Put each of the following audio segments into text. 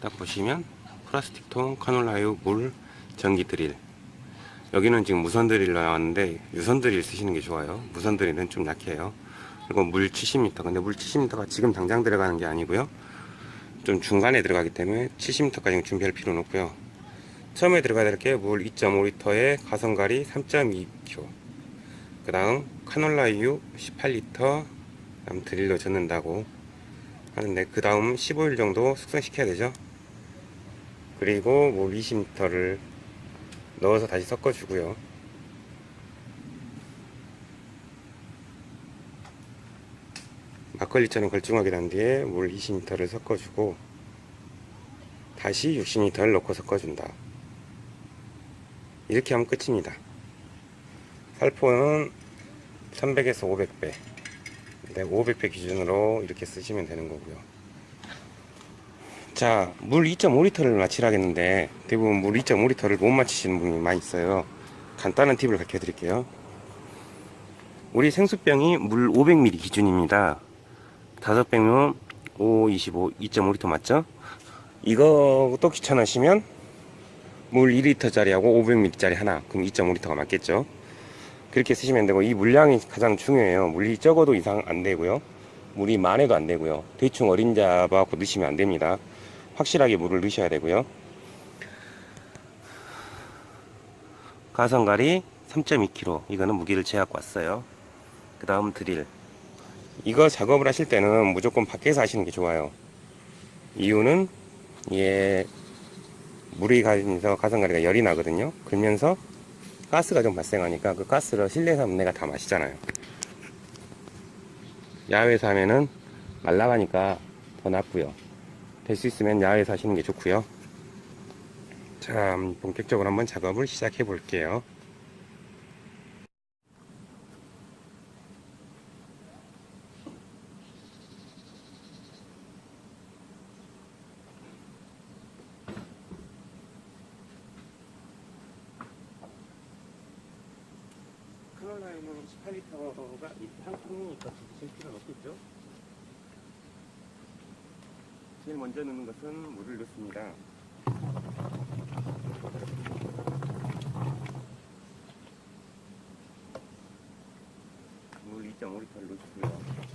딱 보시면 플라스틱통, 카놀라유, 물, 전기 드릴. 여기는 지금 무선 드릴 나왔는데 유선 드릴 쓰시는 게 좋아요. 무선 드릴은 좀 약해요. 그리고 물 70m. 근데 물 70m가 지금 당장 들어가는 게 아니고요. 좀 중간에 들어가기 때문에 70m까지 준비할 필요는 없고요. 처음에 들어가야 될 게 물 2.5L에 가성가리 3.2kg. 그 다음 카놀라유 18L. 그다음 드릴로 젓는다고 하는데 그 다음 15일 정도 숙성시켜야 되죠. 그리고 물 20L를 넣어서 다시 섞어주고요. 막걸리처럼 걸쭉하게 난 뒤에 물 20L를 섞어주고 다시 60L를 넣고 섞어준다. 이렇게 하면 끝입니다. 살포는 300에서 500배. 네, 500배 기준으로 이렇게 쓰시면 되는 거고요. 자, 물 2.5L를 마치라겠는데 대부분 물 2.5L를 못 마치시는 분이 많이 있어요. 간단한 팁을 가르쳐 드릴게요. 우리 생수병이 물 500ml 기준입니다. 500면 5, 25, 2.5L 맞죠? 이거 또 귀찮으시면 물 2L짜리하고 500ml짜리 하나, 그럼 2.5L가 맞겠죠? 그렇게 쓰시면 되고, 이 물량이 가장 중요해요. 물이 적어도 이상 안 되고요. 물이 많아도 안 되고요. 대충 어림잡아갖고 넣으시면 안 됩니다. 확실하게 물을 넣으셔야 되고요. 가성가리 3.2kg, 이거는 무게를 재갖고 왔어요. 그 다음 드릴. 이거 작업을 하실 때는 무조건 밖에서 하시는 게 좋아요. 이유는 이게 물이 가면서 가성가리가 열이 나거든요. 그러면서 가스가 좀 발생하니까 그 가스를 실내에서 하면 내가 다 마시잖아요. 야외에서 하면은 말라가니까 더 낫고요. 될 수 있으면 야외에서 하시는 게 좋고요. 자, 본격적으로 한번 작업을 시작해 볼게요. 카놀라유는 18L가 한 통이니까 드실 필요는 없겠죠? 제일 먼저 넣는 것은 물을 넣습니다. 물 2.5L를 넣고요.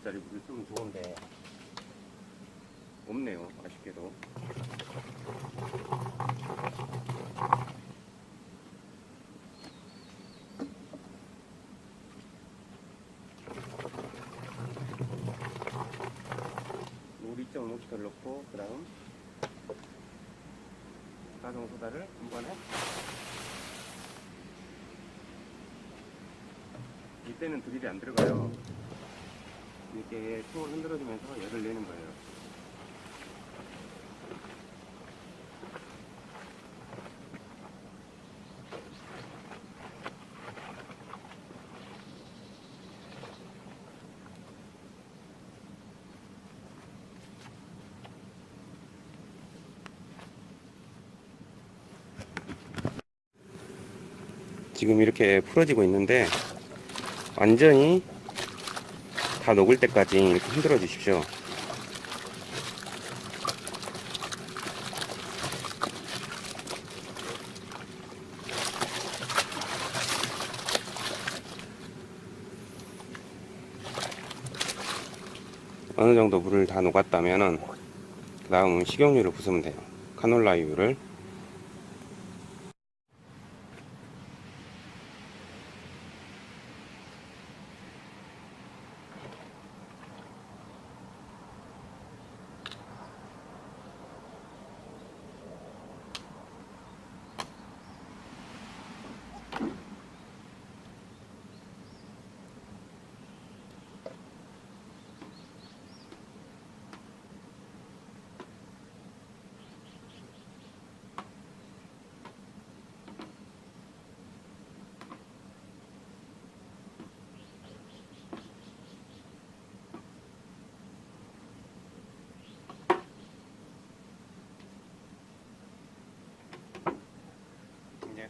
짜리 물을 쓰면 좋은데 없네요. 아쉽게도. 물 2.5L을 넣고 그 다음 가성소다를 한 번에, 이때는 드릴이 안 들어가요. 이렇게 통을 흔들어주면서 열을 내는 거예요. 지금 이렇게 풀어지고 있는데 완전히 다 녹을 때까지 이렇게 흔들어 주십시오. 어느 정도 물을 다 녹았다면은 그 다음은 식용유를 부으면 돼요. 카놀라유를.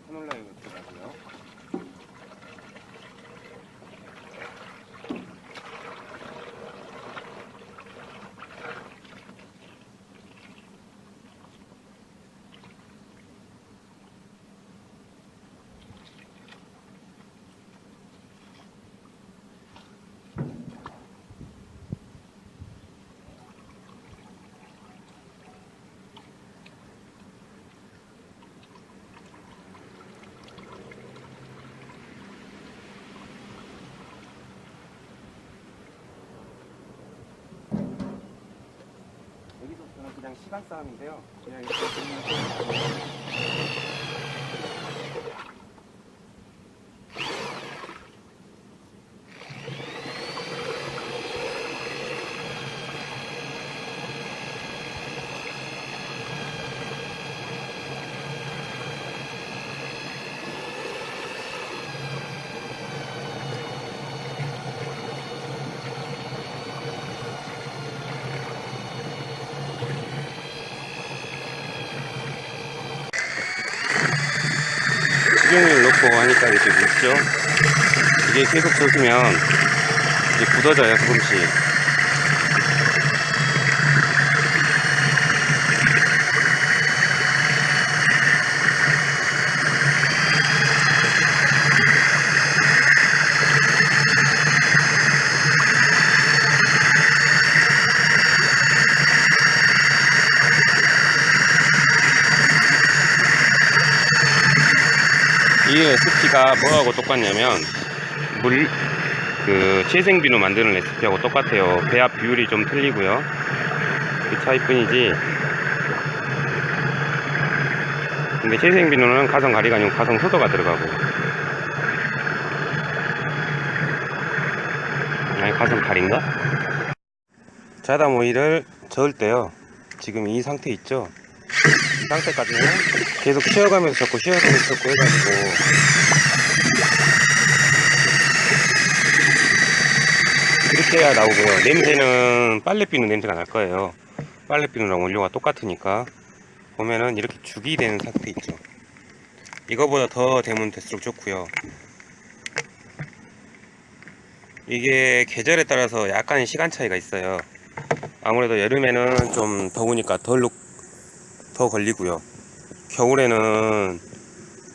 카놀라유 들어가고요. 여기서부터는 그냥 시간 싸움인데요. 그냥 이렇게 수경을 넣고 하니까 이렇게 묻죠. 이게 계속 젖으면 이제 굳어져요, 조금씩. 이 레시피가 뭐하고 똑같냐면 채생비누 만드는 레시피하고 똑같아요. 배합 비율이 좀 틀리고요. 그 차이뿐이지. 근데 채생비누는 가성 가리가 아니고 가성 소다가 들어가고, 아니 가성 가리인가? 자담 오일을 저을 때요, 지금 이 상태 있죠? 이 상태까지는 계속 쉬어가면서 젓고 쉬어가면서 젓고 해가지고 이렇게 해야 나오고요. 냄새는 빨래비누 냄새가 날 거예요. 빨래비누랑 원료가 똑같으니까. 보면은 이렇게 죽이 되는 상태 있죠. 이거보다 더 되면 될수록 좋고요. 이게 계절에 따라서 약간의 시간 차이가 있어요. 아무래도 여름에는 좀 더우니까 더 걸리고요. 겨울에는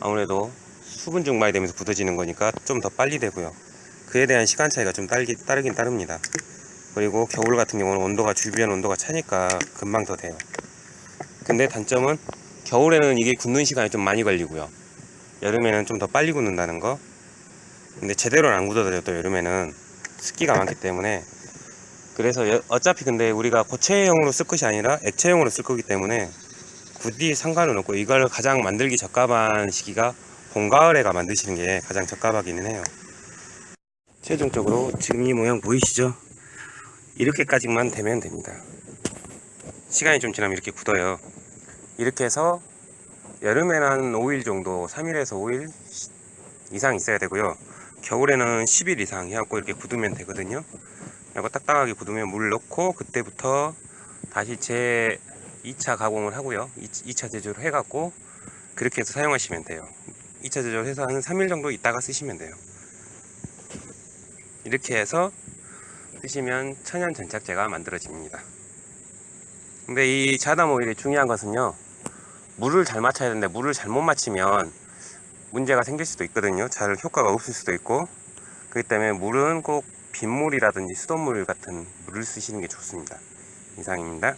아무래도 수분 증발이 되면서 굳어지는 거니까 좀 더 빨리 되고요. 그에 대한 시간 차이가 좀 따르긴 따릅니다. 그리고 겨울 같은 경우는 주변 온도가 차니까 금방 더 돼요. 근데 단점은 겨울에는 이게 굳는 시간이 좀 많이 걸리고요. 여름에는 좀 더 빨리 굳는다는 거. 근데 제대로는 안 굳어져요. 또 여름에는 습기가 많기 때문에. 그래서 어차피 근데 우리가 고체형으로 쓸 것이 아니라 액체형으로 쓸 거기 때문에 굳이 상관은 없고, 이걸 가장 만들기 적합한 시기가 봄, 가을에가 만드시는 게 가장 적합하기는 해요. 최종적으로 지금 이 모양 보이시죠? 이렇게까지만 되면 됩니다. 시간이 좀 지나면 이렇게 굳어요. 이렇게 해서 여름에는 한 5일 정도, 3일에서 5일 이상 있어야 되고요. 겨울에는 10일 이상 해갖고 이렇게 굳으면 되거든요. 이거 딱딱하게 굳으면 물 넣고 그때부터 다시 2차 가공을 하고요. 2차 제조를 해갖고 그렇게 해서 사용하시면 돼요. 2차 제조를 해서 한 3일 정도 있다가 쓰시면 돼요. 이렇게 해서 쓰시면 천연 전착제가 만들어집니다. 근데 이 자담 오일이 중요한 것은요, 물을 잘 맞춰야 되는데 물을 잘못 맞추면 문제가 생길 수도 있거든요. 잘 효과가 없을 수도 있고. 그렇기 때문에 물은 꼭 빗물이라든지 수돗물 같은 물을 쓰시는 게 좋습니다. 이상입니다.